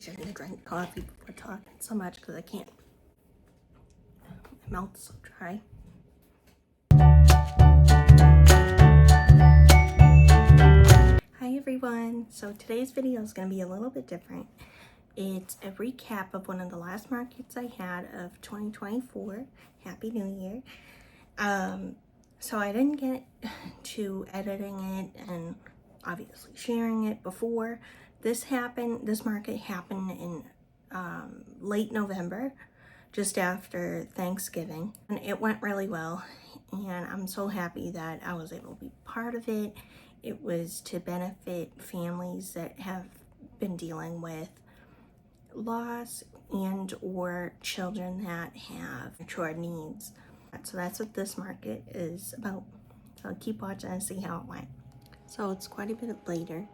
I shouldn't drink coffee before talking so much because I can't. My mouth's so dry. Hi everyone. So today's video is going to be a little bit different. It's a recap of one of the last markets I had of 2024. Happy New Year. So I didn't get to editing it and obviously sharing it before this happened. This market happened in late November, just after Thanksgiving, and it went really well, and I'm so happy that I was able to be part of it. It was to benefit families that have been dealing with loss and or children that have matured needs. So that's what this market is about. So keep watching and see how it went. So it's quite a bit later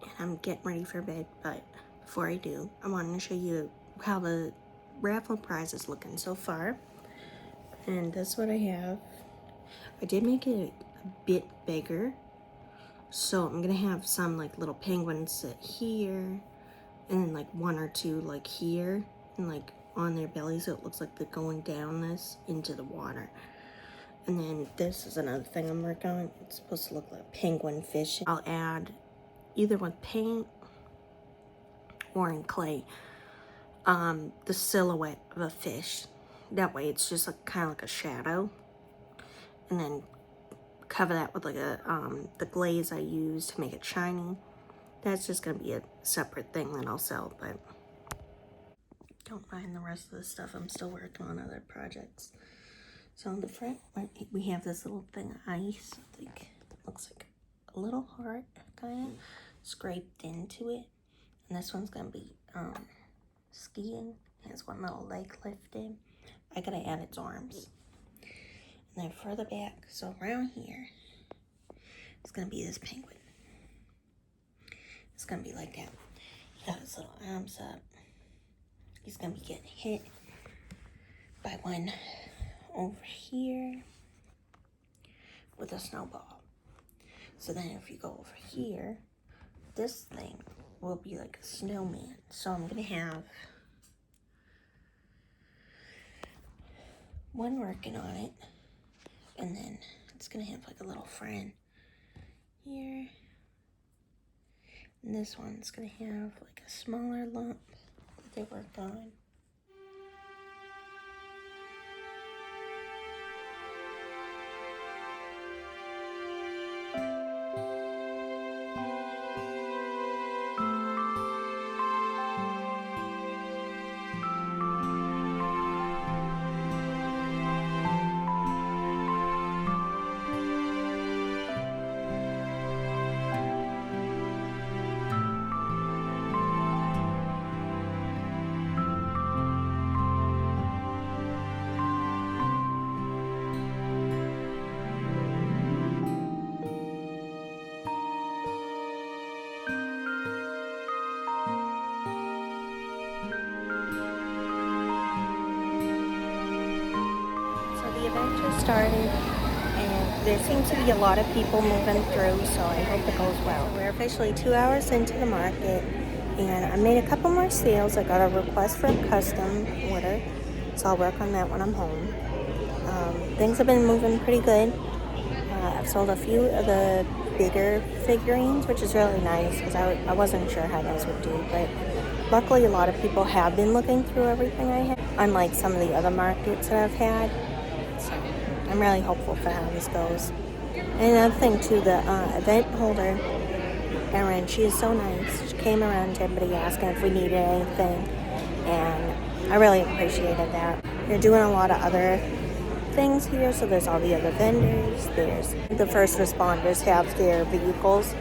and I'm getting ready for bed, but before I do, I wanted to show you how the raffle prize is looking so far. And that's what I have. I did make it a bit bigger, so I'm gonna have some like little penguins sit here, and then like one or two like here, and like on their belly, so it looks like they're going down this into the water. And then this is another thing I'm working on. It's supposed to look like penguin fish. I'll add either with paint or in clay the silhouette of a fish. That way it's just like kind of like a shadow, and then cover that with like a the glaze I use to make it shiny. That's just gonna be a separate thing that I'll sell, but don't mind the rest of the stuff. I'm still working on other projects. So on the front, we have this little thing of ice. I think it looks like a little heart kind of scraped into it. And this one's gonna be skiing. It has one little leg lifted. I gotta add its arms. And then further back, so around here, it's gonna be this penguin. It's gonna be like that. He got his little arms up. He's gonna be getting hit by one over here with a snowball. So then if you go over here, this thing will be like a snowman. So I'm gonna have one working on it, and then it's gonna have like a little friend here, and this one's gonna have like a smaller lump that they worked on. The event just started, and there seems to be a lot of people moving through, so I hope it goes well. We're officially 2 hours into the market, and I made a couple more sales. I got a request for a custom order, so I'll work on that when I'm home. Things have been moving pretty good. I've sold a few of the bigger figurines, which is really nice because I wasn't sure how those would do, but luckily a lot of people have been looking through everything I have, unlike some of the other markets that I've had. So I'm really hopeful for how this goes. And another thing too, the event holder, Erin, she is so nice. She came around to everybody asking if we needed anything, and I really appreciated that. They're doing a lot of other things here, so there's all the other vendors. There's the first responders have their vehicles,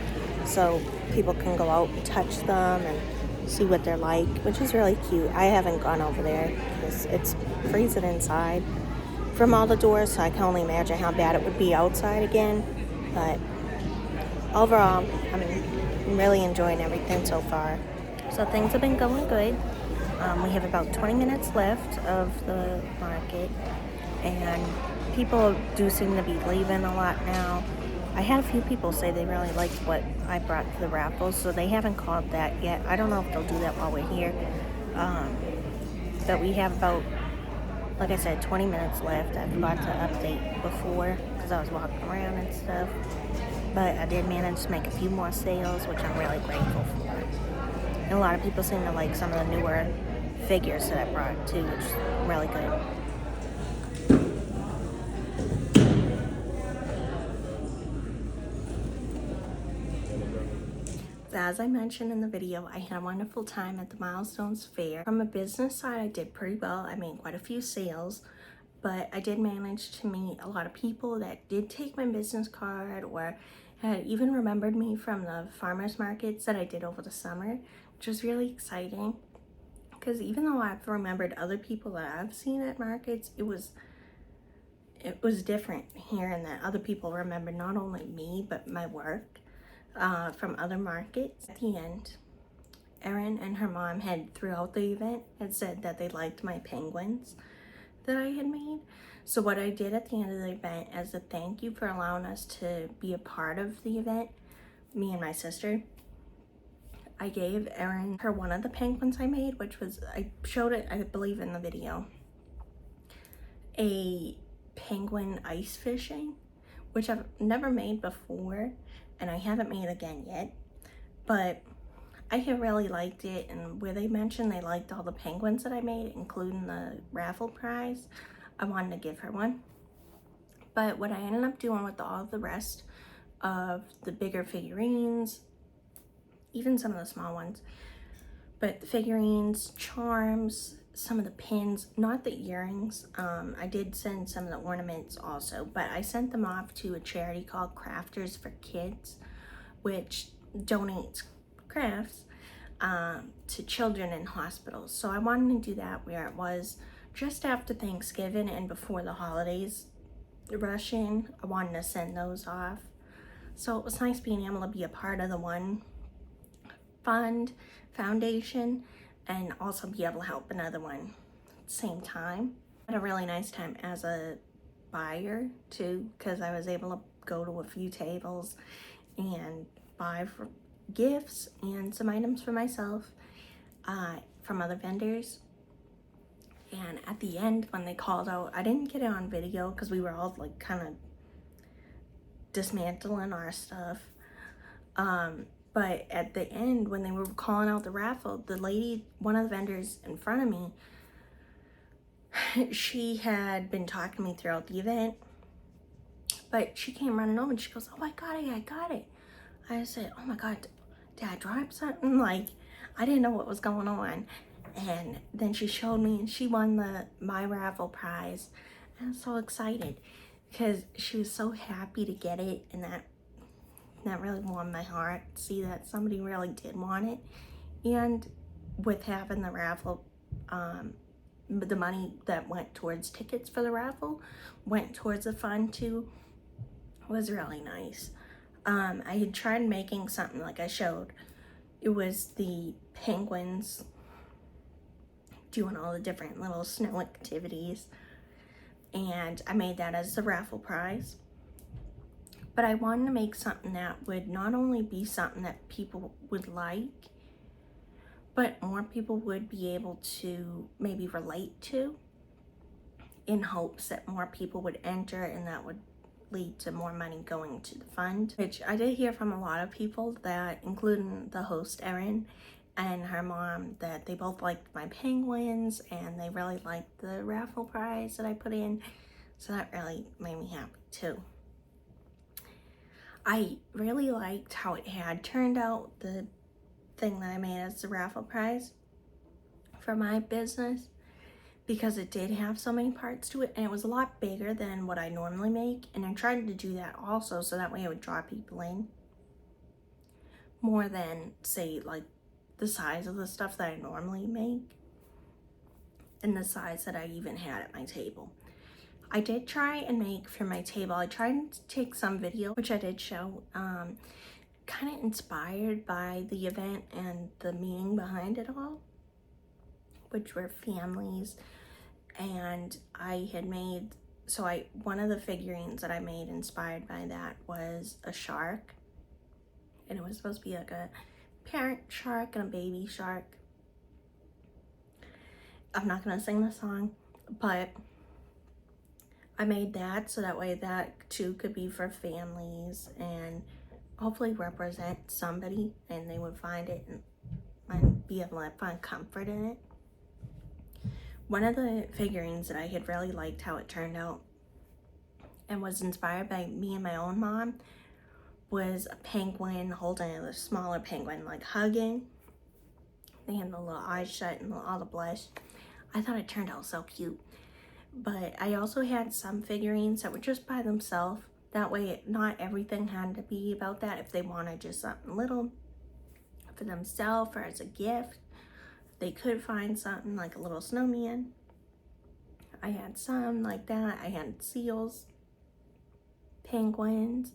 so people can go out and touch them and see what they're like, which is really cute. I haven't gone over there because it's freezing inside from all the doors, so I can only imagine how bad it would be outside again. But overall, I'm really enjoying everything so far. So things have been going good. We have about 20 minutes left of the market, and people do seem to be leaving a lot now. I had a few people say they really liked what I brought to the raffle, so they haven't called that yet. I don't know if they'll do that while we're here. But we have about, like I said, 20 minutes left. I forgot to update before because I was walking around and stuff. But I did manage to make a few more sales, which I'm really grateful for. And a lot of people seem to like some of the newer figures that I brought too, which is really good. As I mentioned in the video, I had a wonderful time at the Mylestones Fair. From a business side, I did pretty well. I made quite a few sales, but I did manage to meet a lot of people that did take my business card or had even remembered me from the farmers markets that I did over the summer, which was really exciting. Because even though I've remembered other people that I've seen at markets, it was different hearing that other people remembered not only me, but my work. From other markets. At the end, Erin and her mom had throughout the event had said that they liked my penguins that I had made. So what I did at the end of the event as a thank you for allowing us to be a part of the event, me and my sister, I gave Erin her one of the penguins I made, which was, I showed it, I believe, in the video, a penguin ice fishing, which I've never made before. And I haven't made again yet, but I have really liked it. And where they mentioned they liked all the penguins that I made, including the raffle prize, I wanted to give her one. But what I ended up doing with all the rest of the bigger figurines, even some of the small ones, but the figurines, charms, some of the pins, not the earrings. I did send some of the ornaments also, but I sent them off to a charity called Crafters for Kids, which donates crafts to children in hospitals. So I wanted to do that where it was just after Thanksgiving and before the holidays rush in. I wanted to send those off. So it was nice being able to be a part of the one foundation and also be able to help another one at the same time. I had a really nice time as a buyer too, because I was able to go to a few tables and buy for gifts and some items for myself from other vendors. And at the end, when they called out, I didn't get it on video because we were all like kind of dismantling our stuff. But at the end, when they were calling out the raffle, the lady, one of the vendors in front of me, she had been talking to me throughout the event, but she came running over and she goes, "Oh, I got it. I said, "Oh my God, did I drop something?" Like, I didn't know what was going on. And then she showed me and she won my raffle prize. I was so excited because she was so happy to get it, and that really warmed my heart to see that somebody really did want it. And with having the raffle, the money that went towards tickets for the raffle went towards the fund too, was really nice. I had tried making something like I showed. It was the penguins doing all the different little snow activities, and I made that as the raffle prize. But I wanted to make something that would not only be something that people would like, but more people would be able to maybe relate to, in hopes that more people would enter and that would lead to more money going to the fund. Which I did hear from a lot of people, that including the host Erin and her mom, that they both liked my penguins and they really liked the raffle prize that I put in. So that really made me happy too. I really liked how it had turned out, the thing that I made as the raffle prize for my business, because it did have so many parts to it and it was a lot bigger than what I normally make. And I tried to do that also so that way it would draw people in more than, say, like the size of the stuff that I normally make and the size that I even had at my table. I did try and make for my table, I tried to take some video, which I did show, kind of inspired by the event and the meaning behind it all, which were families. And I had made one of the figurines that I made inspired by that was a shark, and it was supposed to be like a parent shark and a baby shark. I'm not gonna sing the song, but I made that so that way that too could be for families and hopefully represent somebody, and they would find it and be able to find comfort in it. One of the figurines that I had really liked how it turned out and was inspired by me and my own mom was a penguin holding a smaller penguin, like hugging. They had the little eyes shut and all the blush. I thought it turned out so cute. But I also had some figurines that were just by themselves. That way, not everything had to be about that. If they wanted just something little for themselves or as a gift, they could find something like a little snowman. I had some like that. I had seals, penguins,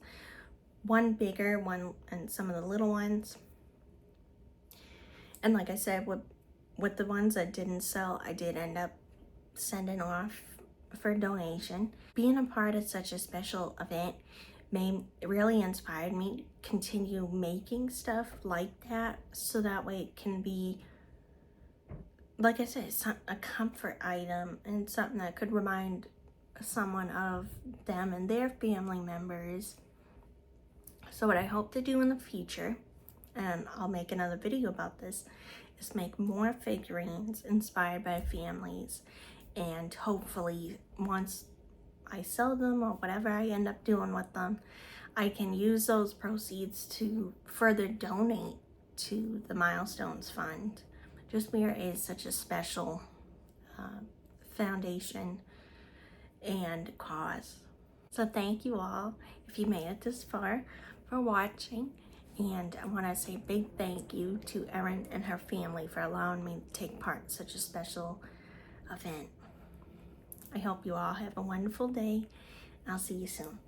one bigger one, and some of the little ones. And like I said, with the ones that didn't sell, I did end up sending off for donation. Being a part of such a special event really inspired me to continue making stuff like that, so that way it can be, like I said, a comfort item and something that could remind someone of them and their family members. So what I hope to do in the future, and I'll make another video about this, is make more figurines inspired by families, and hopefully once I sell them or whatever I end up doing with them, I can use those proceeds to further donate to the Mylestones Fund. Just where it is such a special foundation and cause. So thank you all, if you made it this far, for watching. And I want to say a big thank you to Erin and her family for allowing me to take part in such a special event. I hope you all have a wonderful day. I'll see you soon.